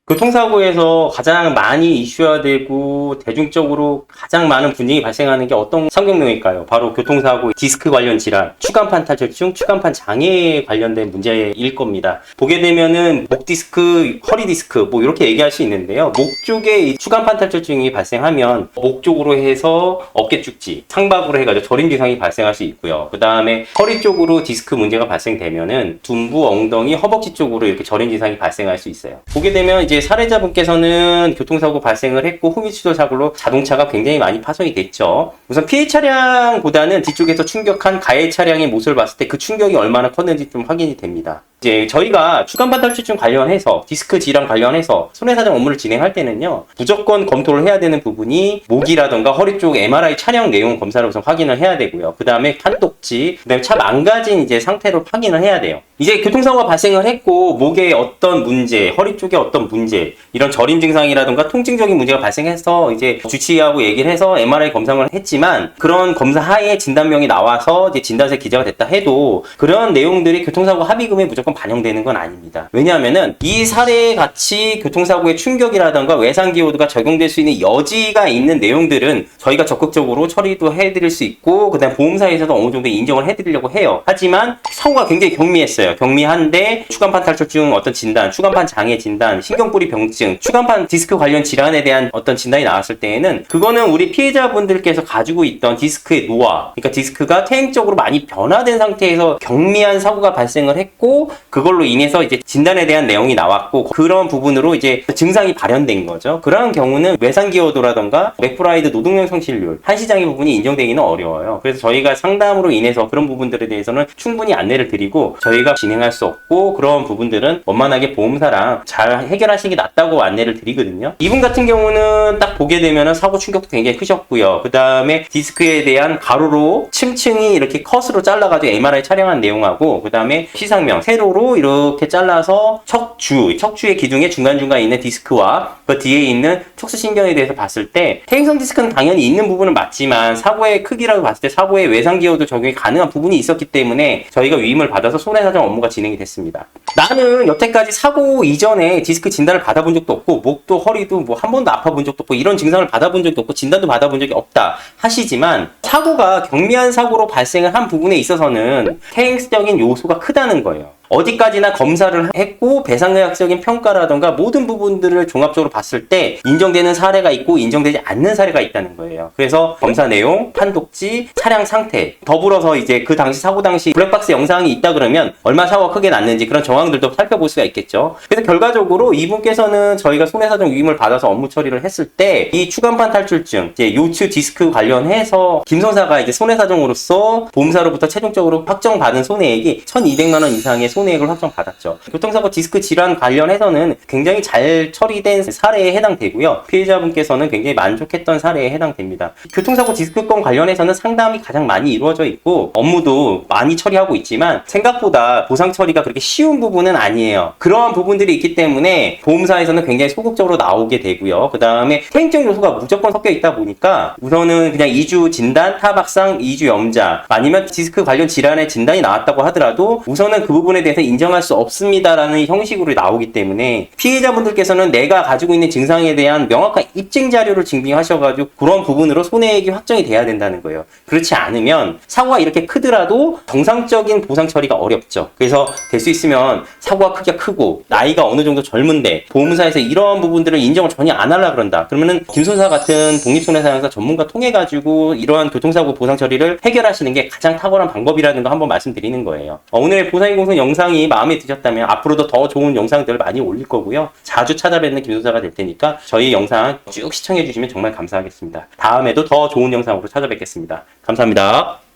교통사고에서 가장 많이 이슈화되고 대중적으로 가장 많은 분쟁이 발생하는 게 어떤 상경명일까요? 바로 교통사고, 디스크 관련 질환, 추간판 탈출증, 추간판 장애에 관련된 문제일 겁니다. 보게 되면은 목 디스크, 허리 디스크 뭐 이렇게 얘기할 수 있는데요. 목 쪽에 추간판 탈출증이 발생하면 목 쪽으로 해서 어깨 축지, 상박으로 해가지고 저림 증상이 발생할 수 있고요. 그 다음에 허리 쪽으로 디스크 문제가 발생되면은 둔부, 엉덩이, 허벅지 쪽으로 이렇게 저림 증상이 발생할 수 있어요. 보게 되면 이제 사례자분께서는 교통사고 발생을 했고 후미추돌 사고로 자동차가 굉장히 많이 파손이 됐죠. 우선 피해 차량보다는 뒤쪽에서 충격한 가해 차량의 모습을 봤을 때 그 충격이 얼마나 컸는지 좀 확인이 됩니다. 이제 저희가 추간판 탈출증 관련해서 디스크 질환 관련해서 손해사정 업무를 진행할 때는요, 무조건 검토를 해야 되는 부분이 목이라던가 허리 쪽 MRI 차량 내용 검사를 우선 확인을 해야 되고요. 그 다음에 탄독지, 그 다음에 차 망가진 이제 상태로 확인을 해야 돼요. 이제 교통사고가 발생을 했고 목에 어떤 문제, 허리 쪽에 어떤 문제, 이런 저림 증상이라던가 통증적인 문제가 발생해서 이제 주치의하고 얘기를 해서 MRI 검사를 했지만 그런 검사 하에 진단명이 나와서 이제 진단서에 기재가 됐다 해도 그런 내용들이 교통사고 합의금에 무조건 반영되는 건 아닙니다. 왜냐하면은 이 사례 같이 교통사고의 충격이라던가 외상기호도가 적용될 수 있는 여지가 있는 내용들은 저희가 적극적으로 처리도 해드릴 수 있고 그다음 보험사에서도 어느 정도 인정을 해드리려고 해요. 하지만 사고가 굉장히 경미했어요. 경미한데 추간판 탈출증 어떤 진단, 추간판 장애 진단, 신경뿌리 병증, 추간판 디스크 관련 질환에 대한 어떤 진단이 나왔을 때에는 그거는 우리 피해자분들께서 가지고 있던 디스크의 노화, 그러니까 디스크가 퇴행적으로 많이 변화된 상태에서 경미한 사고가 발생을 했고 그걸로 인해서 이제 진단에 대한 내용이 나왔고 그런 부분으로 이제 증상이 발현된 거죠. 그런 경우는 외상기여도라던가 맥브라이드 노동력 성실률, 한시장애 부분이 인정되기는 어려워요. 그래서 저희가 상담으로 인해서 그런 부분들에 대해서는 충분히 안내를 드리고 저희가 진행할 수 없고 그런 부분들은 원만하게 보험사랑 잘 해결하시는 게 낫다고 안내를 드리거든요. 이분 같은 경우는 딱 보게 되면 사고 충격도 굉장히 크셨고요. 그 다음에 디스크에 대한 가로로 층층이 이렇게 컷으로 잘라가지고 MRI 촬영한 내용하고 그 다음에 시상명, 세로로 이렇게 잘라서 척추의 기둥에 중간중간에 있는 디스크와 그 뒤에 있는 척수신경에 대해서 봤을 때 퇴행성 디스크는 당연히 있는 부분은 맞지만 사고의 크기라고 봤을 때 사고의 외상기여도 적용이 가능한 부분이 있었기 때문에 저희가 위임을 받아서 손해사정 업무가 진행이 됐습니다. 나는 여태까지 사고 이전에 디스크 진단을 받아본 적도 없고 목도 허리도 뭐 한 번도 아파본 적도 없고 이런 증상을 받아본 적도 없고 진단도 받아본 적이 없다 하시지만 사고가 경미한 사고로 발생을 한 부분에 있어서는 퇴행적인 요소가 크다는 거예요. 어디까지나 검사를 했고 배상의학적인 평가라던가 모든 부분들을 종합적으로 봤을 때 인정되는 사례가 있고 인정되지 않는 사례가 있다는 거예요. 그래서 검사 내용, 판독지, 차량 상태 더불어서 이제 그 당시 사고 당시 블랙박스 영상이 있다 그러면 얼마 사고가 크게 났는지 그런 정황들도 살펴볼 수가 있겠죠. 그래서 결과적으로 이분께서는 저희가 손해사정 위임을 받아서 업무 처리를 했을 때 이 추간판 탈출증, 이제 요추 디스크 관련해서 김선사가 이제 손해사정으로서 보험사로부터 최종적으로 확정받은 손해액이 1,200만 원 이상의 손해액을 확정받았죠. 교통사고 디스크 질환 관련해서는 굉장히 잘 처리된 사례에 해당되고요. 피해자분께서는 굉장히 만족했던 사례에 해당됩니다. 교통사고 디스크건 관련해서는 상담이 가장 많이 이루어져 있고 업무도 많이 처리하고 있지만 생각보다 보상 처리가 그렇게 쉬운 부분은 아니에요. 그러한 부분들이 있기 때문에 보험사에서는 굉장히 소극적으로 나오게 되고요. 그 다음에 퇴행적 요소가 무조건 섞여 있다 보니까 우선은 그냥 2주 진단, 타박상, 2주 염자 아니면 디스크 관련 질환의 진단이 나왔다고 하더라도 우선은 그 부분에 대해서 인정할 수 없습니다라는 형식으로 나오기 때문에 피해자분들께서는 내가 가지고 있는 증상에 대한 명확한 입증 자료를 증빙하셔가지고 그런 부분으로 손해액이 확정이 돼야 된다는 거예요. 그렇지 않으면 사고가 이렇게 크더라도 정상적인 보상 처리가 어렵죠. 그래서 될 수 있으면 사고가 크기가 크고 나이가 어느 정도 젊은데 보험사에서 이런 부분들을 인정을 전혀 안 하려고 그런다. 그러면은 김선사 같은 독립손해사용사 전문가 통해가지고 이러한 교통사고 보상 처리를 해결하시는 게 가장 탁월한 방법이라는 거 한번 말씀드리는 거예요. 오늘의 보상인공성 영상이 마음에 드셨다면 앞으로도 더 좋은 영상들을 많이 올릴 거고요. 자주 찾아뵙는 김선사가 될 테니까 저희 영상 쭉 시청해 주시면 정말 감사하겠습니다. 다음에도 더 좋은 영상으로 찾아뵙겠습니다. 감사합니다.